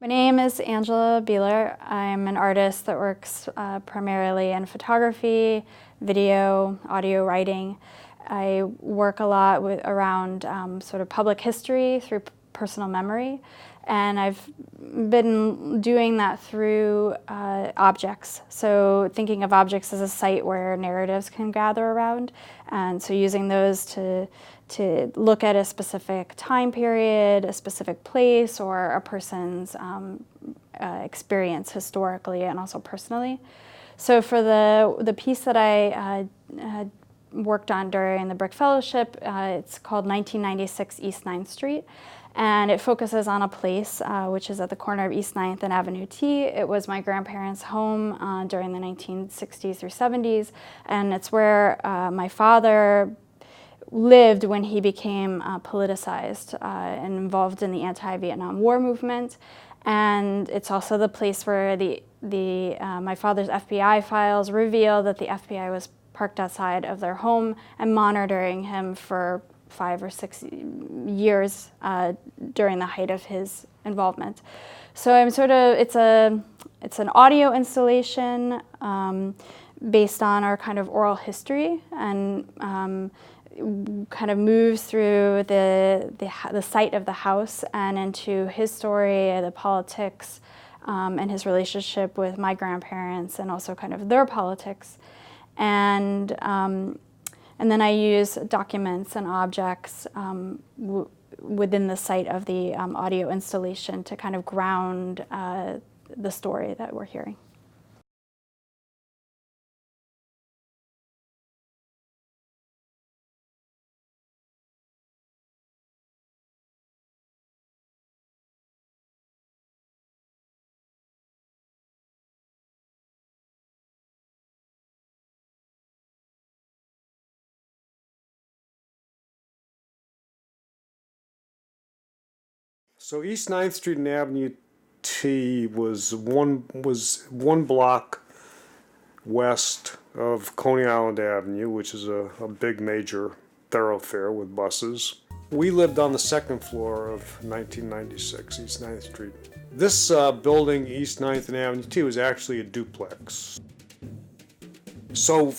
My name is Angela Beallor. I'm an artist that works primarily in photography, video, audio writing. I work a lot around sort of public history through personal memory, and I've been doing that through objects. So thinking of objects as a site where narratives can gather around, and so using those to look at a specific time period, a specific place, or a person's experience historically and also personally. So for the piece that I worked on during the BRIC Fellowship, it's called 1996 East 9th Street, and it focuses on a place which is at the corner of East 9th and Avenue T. It was my grandparents' home during the 1960s through 70s, and it's where my father lived when he became politicized and involved in the anti-Vietnam War movement. And it's also the place where my father's FBI files reveal that the FBI was parked outside of their home and monitoring him for 5 or 6 years during the height of his involvement. So it's an audio installation based on our kind of oral history, and kind of moves through the site of the house and into his story, the politics, and his relationship with my grandparents, and also kind of their politics. And then I use documents and objects within the site of the audio installation to kind of ground the story that we're hearing. So East 9th Street and Avenue T was one block west of Coney Island Avenue, which is a big major thoroughfare with buses. We lived on the second floor of 1996 East 9th Street. This building, East 9th and Avenue T, was actually a duplex. So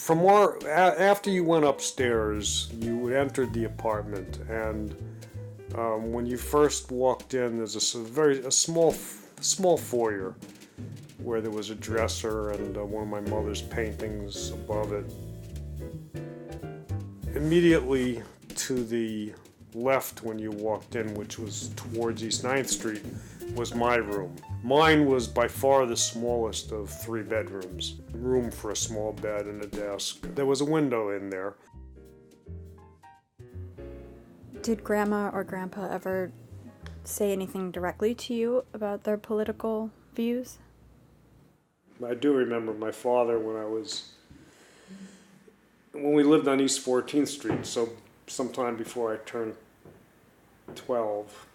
after you went upstairs, you entered the apartment, and when you first walked in, there's a small foyer where there was a dresser and one of my mother's paintings above it. Immediately to the left when you walked in, which was towards East 9th Street, was my room. Mine was by far the smallest of 3 bedrooms. Room for a small bed and a desk. There was a window in there. Did Grandma or Grandpa ever say anything directly to you about their political views? I do remember my father when we lived on East 14th Street, so sometime before I turned 12.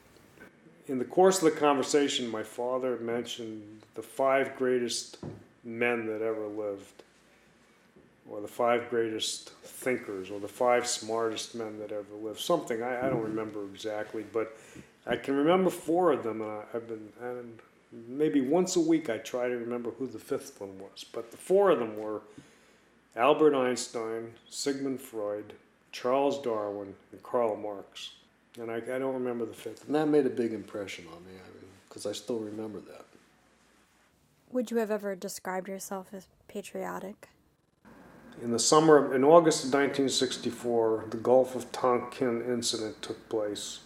In the course of the conversation, my father mentioned the 5 greatest men that ever lived, or the 5 greatest thinkers, or the 5 smartest men that ever lived. Something, I don't remember exactly, but I can remember 4 of them, and maybe once a week I try to remember who the 5th one was. But the 4 of them were Albert Einstein, Sigmund Freud, Charles Darwin, and Karl Marx. And I don't remember the 5th. And that made a big impression on me, because I still remember that. Would you have ever described yourself as patriotic? In August of 1964, the Gulf of Tonkin incident took place,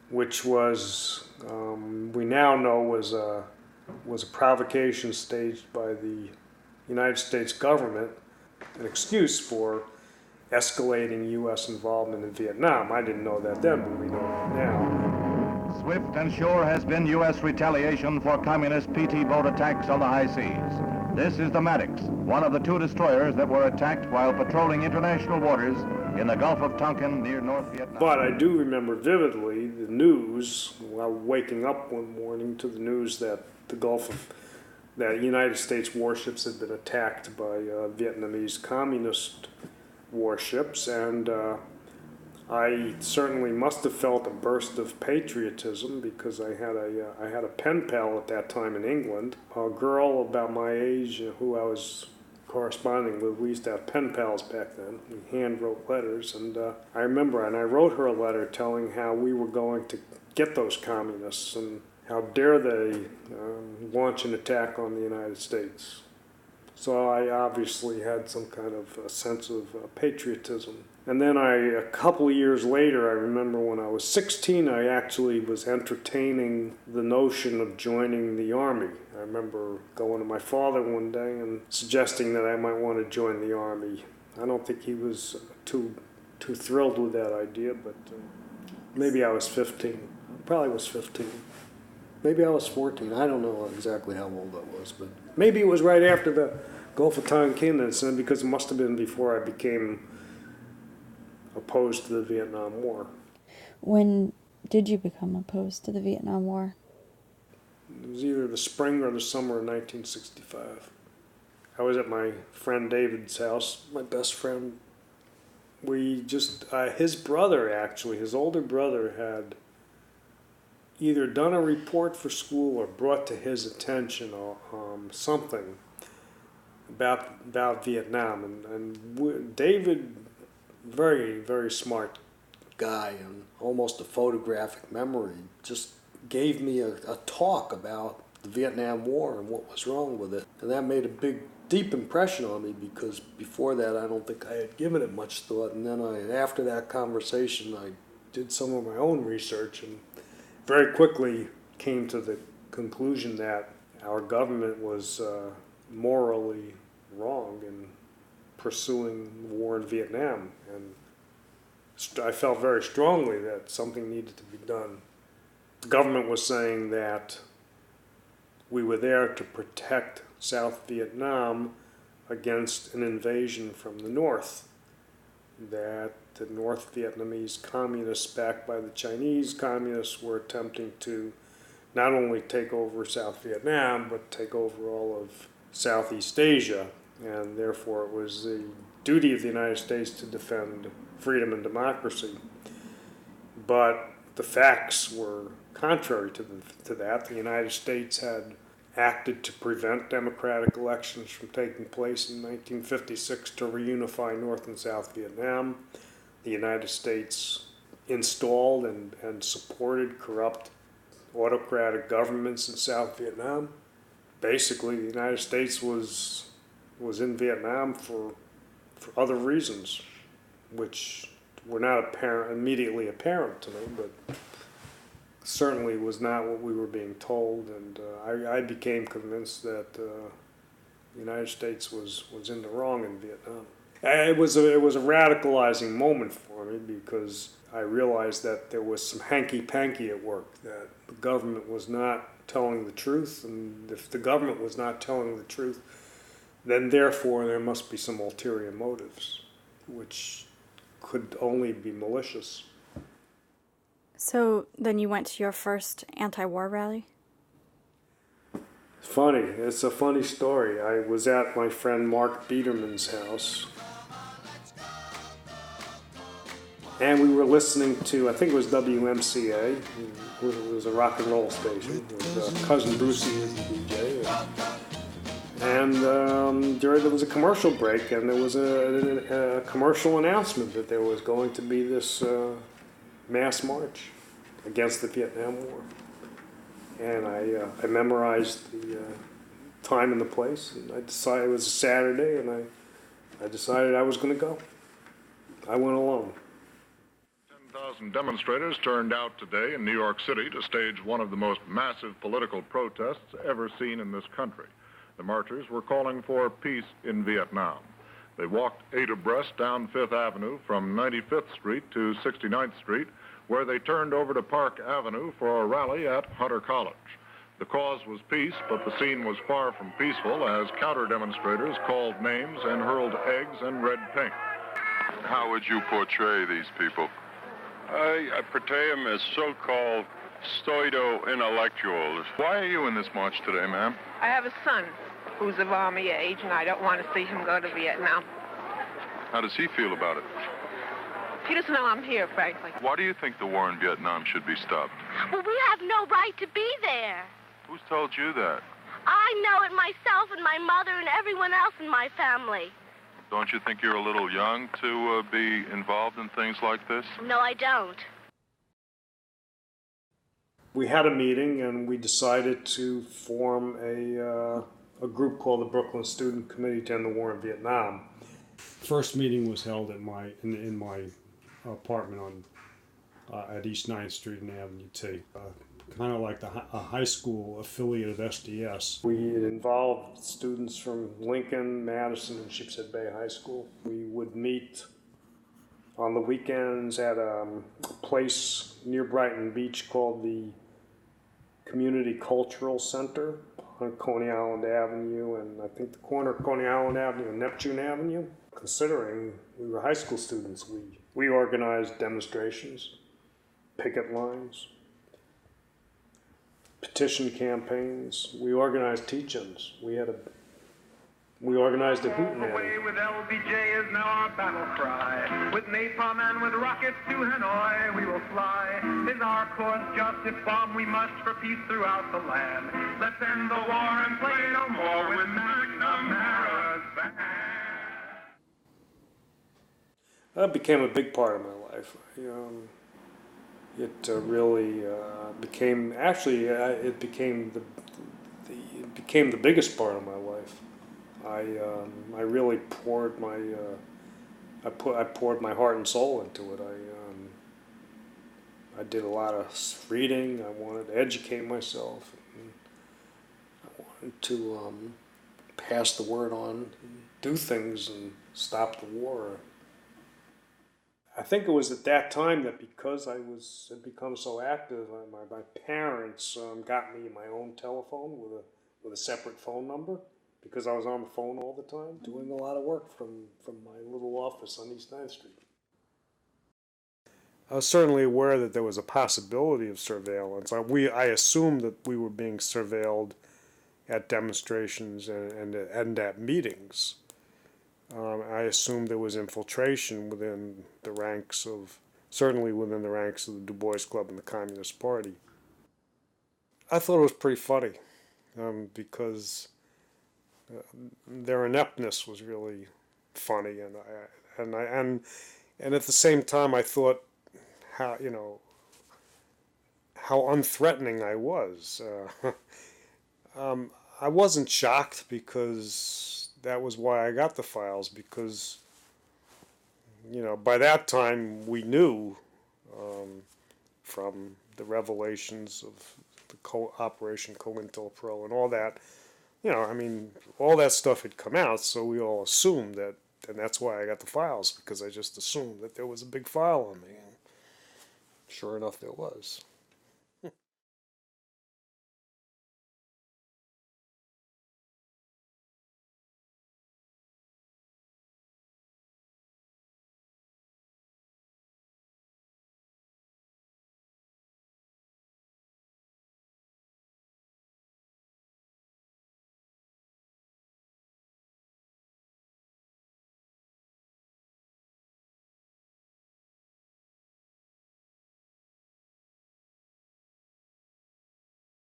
which was, we now know was a provocation staged by the United States government, an excuse for escalating U.S. involvement in Vietnam. I didn't know that then, but we know that now. Swift and sure has been U.S. retaliation for communist PT boat attacks on the high seas. This is the Maddox, one of the 2 destroyers that were attacked while patrolling international waters in the Gulf of Tonkin near North Vietnam. But I do remember vividly the news, while waking up one morning to the news that that United States warships had been attacked by Vietnamese communist warships, and I certainly must have felt a burst of patriotism because I had a pen pal at that time in England, a girl about my age who I was corresponding with. We used to have pen pals back then. We hand wrote letters, and I remember, and I wrote her a letter telling how we were going to get those communists and how dare they launch an attack on the United States. So I obviously had some kind of a sense of patriotism. And then a couple of years later, I remember when I was 16, I actually was entertaining the notion of joining the Army. I remember going to my father one day and suggesting that I might want to join the Army. I don't think he was too thrilled with that idea, but maybe I was 15. Probably was 15. Maybe I was 14. I don't know exactly how old I was, but maybe it was right after the Gulf of Tonkin incident, because it must have been before I became opposed to the Vietnam War. When did you become opposed to the Vietnam War? It was either the spring or the summer of 1965. I was at my friend David's house, my best friend. We just, his brother actually, his older brother had either done a report for school or brought to his attention something about Vietnam. And David, very, very smart guy and almost a photographic memory, just gave me a talk about the Vietnam War and what was wrong with it. And that made a deep impression on me, because before that I don't think I had given it much thought. And then after that conversation, I did some of my own research and very quickly came to the conclusion that our government was morally wrong in pursuing the war in Vietnam, and I felt very strongly that something needed to be done. The government was saying that we were there to protect South Vietnam against an invasion from the north, that the North Vietnamese communists, backed by the Chinese communists, were attempting to not only take over South Vietnam, but take over all of Southeast Asia, and therefore it was the duty of the United States to defend freedom and democracy. But the facts were contrary to that. The United States had acted to prevent democratic elections from taking place in 1956 to reunify North and South Vietnam. The United States installed and supported corrupt autocratic governments in South Vietnam. Basically, the United States was in Vietnam for other reasons, which were not immediately apparent to me, but certainly was not what we were being told. And I became convinced that the United States was in the wrong in Vietnam. It was a radicalizing moment for me, because I realized that there was some hanky-panky at work, that the government was not telling the truth, and if the government was not telling the truth, then therefore there must be some ulterior motives, which could only be malicious. So then you went to your first anti-war rally? Funny. It's a funny story. I was at my friend Mark Biederman's house, and we were listening to, I think it was WMCA. It was a rock and roll station. It was Cousin Brucey was the DJ. And there was a commercial break, and there was a commercial announcement that there was going to be this mass march against the Vietnam War. And I memorized the time and the place, and I decided it was a Saturday, and I decided I was going to go. I went alone. 10,000 demonstrators turned out today in New York City to stage one of the most massive political protests ever seen in this country. The marchers were calling for peace in Vietnam. They walked 8 abreast down 5th Avenue from 95th Street to 69th Street, where they turned over to Park Avenue for a rally at Hunter College. The cause was peace, but the scene was far from peaceful as counter-demonstrators called names and hurled eggs and red paint. How would you portray these people? I portray them as so-called pseudo-intellectuals. Why are you in this march today, ma'am? I have a son who's of Army age, and I don't want to see him go to Vietnam. How does he feel about it? She doesn't know I'm here, frankly. Why do you think the war in Vietnam should be stopped? Well, we have no right to be there. Who's told you that? I know it myself and my mother and everyone else in my family. Don't you think you're a little young to be involved in things like this? No, I don't. We had a meeting and we decided to form a group called the Brooklyn Student Committee to End the War in Vietnam. First meeting was held at in my apartment at East 9th Street and Avenue T. Kind of like a high school affiliate of SDS. We involved students from Lincoln, Madison, and Sheepshead Bay High School. We would meet on the weekends at a place near Brighton Beach called the Community Cultural Center on Coney Island Avenue, and I think the corner of Coney Island Avenue and Neptune Avenue. Considering we were high school students, we organized demonstrations, picket lines, petition campaigns. We organized teach-ins. We organized a hootenanny. Away with LBJ is now our battle cry. With napalm and with rockets to Hanoi we will fly. Is our course justice bomb? We must for peace throughout the land. Let's end the war and play no more with McNamara's band. That became a big part of my life. It really became, actually, it became the biggest part of my life. I really poured my I poured my heart and soul into it. I did a lot of reading. I wanted to educate myself. And I wanted to pass the word on, do things, and stop the war. I think it was at that time that because had become so active, my parents got me my own telephone with a separate phone number, because I was on the phone all the time, doing a lot of work from my little office on East 9th Street. I was certainly aware that there was a possibility of surveillance. I assumed that we were being surveilled at demonstrations and at meetings. I assumed there was infiltration within the ranks certainly within the ranks of the Du Bois Club and the Communist Party. I thought it was pretty funny, because their ineptness was really funny, and at the same time I thought how unthreatening I was. I wasn't shocked, because that was why I got the files, because by that time we knew from the revelations of the Operation COINTELPRO and all that, all that stuff had come out, so we all assumed that, and that's why I got the files, because I just assumed that there was a big file on me. And sure enough, there was.